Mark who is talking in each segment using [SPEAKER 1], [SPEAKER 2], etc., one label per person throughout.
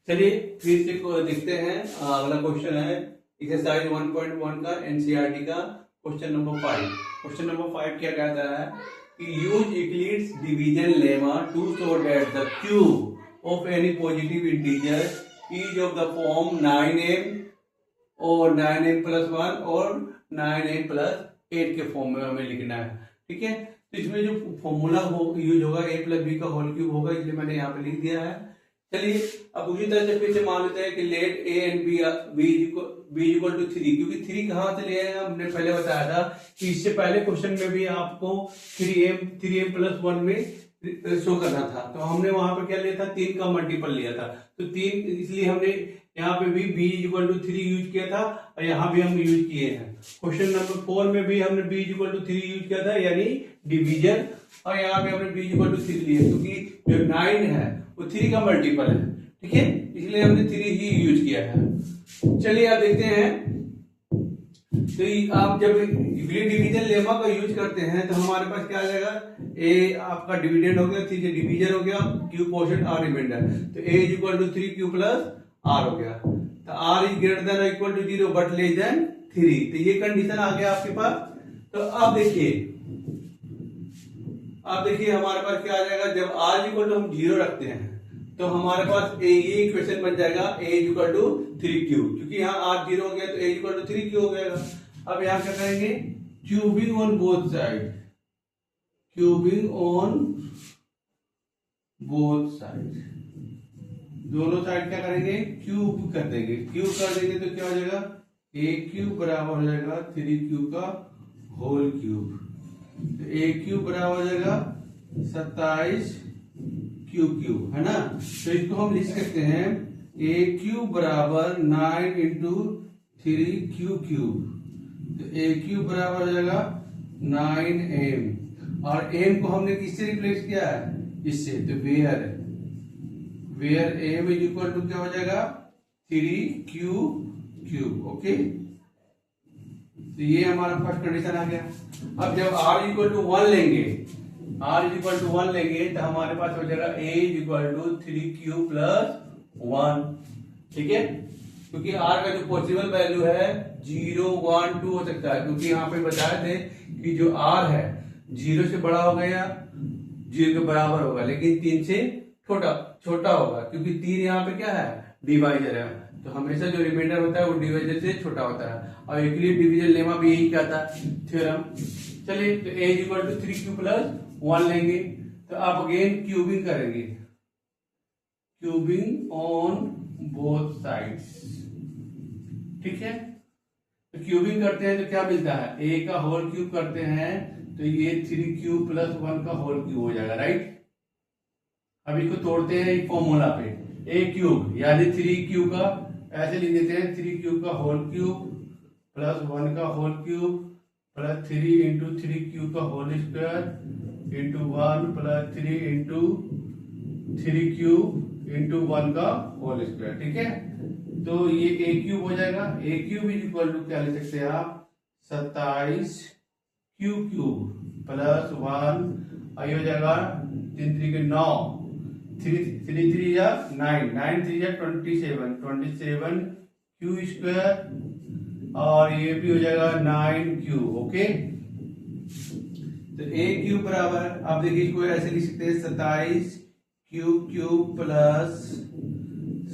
[SPEAKER 1] चलिए फिर से देखते हैं। अगला क्वेश्चन है एक्सरसाइज 1.1 का एनसीईआरटी का क्वेश्चन नंबर 5। क्वेश्चन नंबर 5 क्या कहता है कि use Euclid's division lemma to show that the cube of any positive integer is of the form 9m और 9m प्लस 1 और 9m प्लस 8 के फॉर्म में हमें लिखना है। ठीक है, तो इसमें जो फॉर्मूला यूज होगा a प्लस बी का होल क्यूब होगा, इसलिए मैंने यहाँ पे लिख दिया है। चलिए अब उसी तरह से फिर से मान लेते हैं कि let a and b equal to 3, क्योंकि 3 कहाँ से ले आए हमने पहले बताया था कि इससे पहले क्वेश्चन में भी आपको 3m प्लस 1 में शो करना था, तो हमने वहां पे क्या लिया था, 3 का मल्टीपल लिया था, तो 3 इसलिए हमने यहाँ पे भी b इक्वल टू 3 यूज किया था और यहाँ भी हम यूज किए हैं। क्वेश्चन नंबर 4 में भी हमने b इक्वल टू 3 यूज किया था यानी डिवीजन, और यहाँ पे हमने b इक्वल टू 3 लिया क्योंकि जो 9 है वो 3 का मल्टीपल है। ठीक है, इसलिए हमने 3 ही यूज किया है। चलिए आप देखते हैं, तो आप जब यूक्लिड डिवीजन लेमा का यूज करते हैं तो हमारे पास क्या आ जाएगा, a आपका डिविडेंड हो गया, 3 से डिवीजन हो गया, q क्वोशिएंट r रिमाइंडर, तो a is equal to 3q plus r हो गया। तो r इज ग्रेटर देन और equal to 0 but less than 3, तो ये कंडीशन आ गया आपके पास। तो अब देखिए हमारे पास क्या आ जाएगा, जब r इक्वल टू हम 0 रखते हैं तो हमारे पास ये इक्वेशन बन जाएगा a इक्वल टू 3q, क्योंकि यहाँ r 0 हो गया तो a इक्वल टू 3q हो जाएगा। अब यहाँ क्या करेंगे, cubing on both side, cubing on both side, दोनों साइड क्या करेंगे, क्यूब कर देंगे। क्यूब कर देंगे तो क्या हो जाएगा, a क्यूब बराबर हो जाएगा 3q का होल क्यूब, तो a क्यूब बराबर हो जाएगा 27 क्यूब, है ना। तो इसको हम लिख सकते हैं a क्यूब बराबर 9 इंटू 3q क्यूब, तो a क्यूब बराबर हो जाएगा 9m, और m को हमने किससे रिप्लेस किया है, इससे, तो where m is equal to क्या हो जाएगा 3q क्यूब। ओके, तो ये हमारा फर्स्ट कंडीशन आ गया। अब जब r इक्वल टू 1 लेंगे, r इज इक्वल टू 1 लेंगे तो हमारे पास हो जाएगा a is equal to 3q plus 1। ठीक है, क्योंकि r का जो पॉसिबल वैल्यू है 0, 1, 2 हो सकता है, क्योंकि यहाँ पे बताए थे कि जो r है 0 से बड़ा होगा या 0 के बराबर होगा, लेकिन 3 से छोटा होगा, क्योंकि 3 यहाँ पे क्या है, डिवाइजर है, तो हमेशा जो रिमाइंडर होता है वो डिवाइजर से छोटा होता है, और यूक्लिड डिवीजन लेमा भी यही कहता है थ्योरम। चलिए, तो a is equal to 3q plus 1 लेंगे, तो आप अगेन क्यूबिंग करेंगे, क्यूबिंग ऑन बोथ साइड्स। ठीक है, तो क्यूबिंग करते हैं तो क्या मिलता है, a का होल क्यूब करते हैं तो ये 3q प्लस 1 का होल क्यूब हो जाएगा, राइट। अब इसको तोड़ते हैं एक फॉर्मूला पे, a क्यूब यानी 3q का ऐसे लिख देते हैं, 3q का होल क्यूब प्लस 1 का whole cube plus 3 into 3q का whole square into 1 plus 3 into 3q into 1 का होल स्क्वायर। ठीक है, तो ये a क्यूब हो जाएगा, a cube is equal to क्या ले सकते हैं आप, 27 q क्यूब प्लस 1, आई हो जाएगा 3 3 के 9, 3 3 या 9, 9 3 या 27 q स्क्वायर, और ये भी हो जाएगा 9q। ओके, तो a क्यूब बराबर, आप देखिए इसको ऐसे लिख सकते हैं 27 cube plus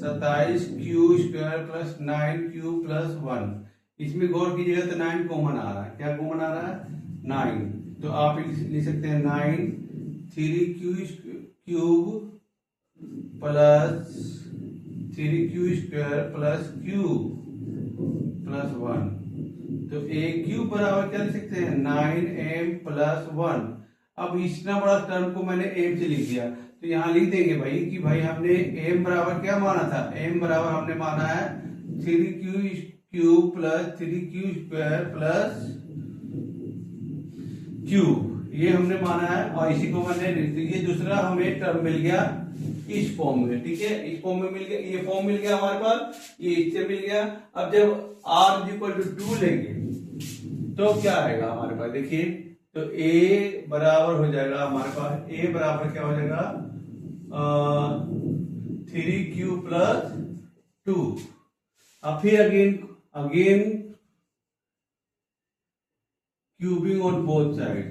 [SPEAKER 1] 27 q square plus 9q plus 1। इसमें गौर कीजिएगा तो 9 कॉमन आ रहा है, क्या कॉमन आ रहा है, 9, तो आप लिख सकते हैं 9 3q cube plus 3q square plus q plus 1, तो a क्यूब बराबर क्या लिख सकते हैं, 9m प्लस 1। अब इतना बड़ा टर्म को मैंने m से लिख दिया, तो यहाँ लिख देंगे भाई कि भाई हमने m बराबर क्या माना था, m बराबर हमने माना है 3q cube plus 3q square plus cube, ये हमने माना है, और इसी को मैंने, ये दूसरा हमें टर्म मिल गया इस फॉर्म में। ठीक है, इस फॉर्म में मिल गया, ये फॉर्म मिल गया हमारे पास, ये इससे मिल गया। अब जब r इक्वल टू 2 लेंगे तो क्या आएगा हमारे पास, देखिए, तो a बराबर हो जाएगा हमारे पास, a बराबर क्या हो जाएगा 3q प्लस 2। अब फिर again cubing on both side,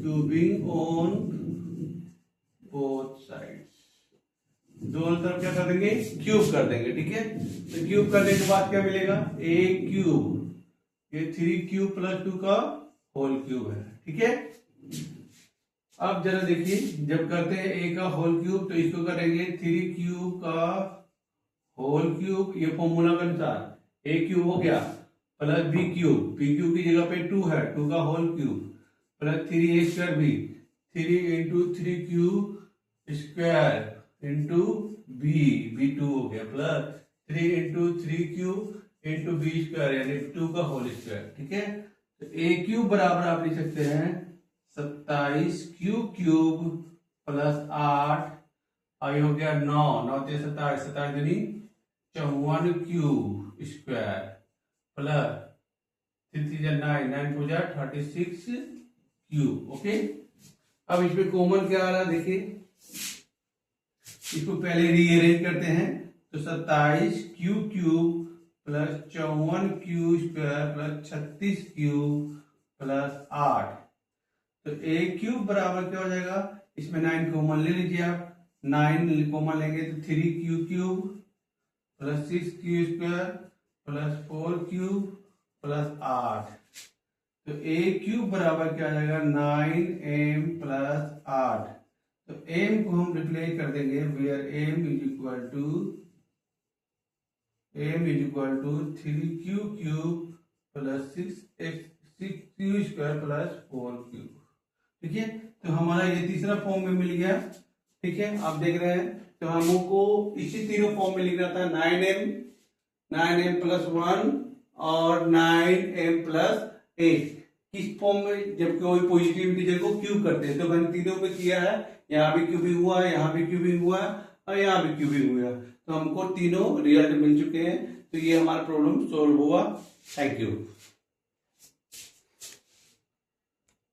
[SPEAKER 1] cubing on both sides, दोनों तरफ क्या कर देंगे, क्यूब कर देंगे। ठीक है, तो क्यूब करने के बाद क्या मिलेगा, ए क्यूब, ये 3q प्लस 2 का होल क्यूब है। ठीक है, अब जरा देखिए, जब करते हैं a का होल क्यूब तो इसको करेंगे 3q का होल क्यूब, ये फॉर्मूला के अनुसार a क्यूब हो गया प्लस b क्यूब, की जगह पे 2 है, 2 का whole cube plus 3a square भी, 3 into 3q square into b 2 हो गया plus 3 into 3q into b square यानी 2 का होल स्क्वायर। ठीक है, तो a क्यूब बराबर आप लिख सकते हैं 27q क्यूब प्लस 8, और ये हो गया 9, 9 से 27, 27 दूनी 54q स्क्वायर प्लस 3 3 9, 9 हो जाए 36q। ओके, अब इसमें कॉमन क्या आ रहा है देखिए, इसको पहले रीअरेंज करते हैं, तो 27q cube plus 54q square plus 36q plus 8, तो a क्यूब बराबर क्या हो जाएगा, इसमें 9 कॉमन ले लीजिए आप, 9 कॉमन लेंगे तो 3q cube plus 6q square plus 4q plus 8, तो a क्यूब बराबर क्या आ जाएगा 9m प्लस 8, तो m को हम रिप्लेस कर देंगे, where m is equal to 3q cube plus 6q square plus 4q। ठीक है, तो हमारा ये तीसरा फॉर्म में मिल गया। ठीक है, आप देख रहे हैं, तो हमको इसी तीनों फॉर्म में लिखना था, 9m प्लस 1 और 9m प्लस 8, किस फॉर्म में, जब कोई पॉजिटिव इंटीजर को क्यूब करते हैं, तो मैंने तीनों पे किया है, यहाँ भी क्यूबिंग हुआ है, यहाँ भी क्यूबिंग हुआ है और यहाँ भी क्यूबिंग हुआ है, तो हमको तीनों रिजल्ट मिल चुके हैं, तो ये हमारा प्रॉब्लम सॉल्व हुआ। Thank you.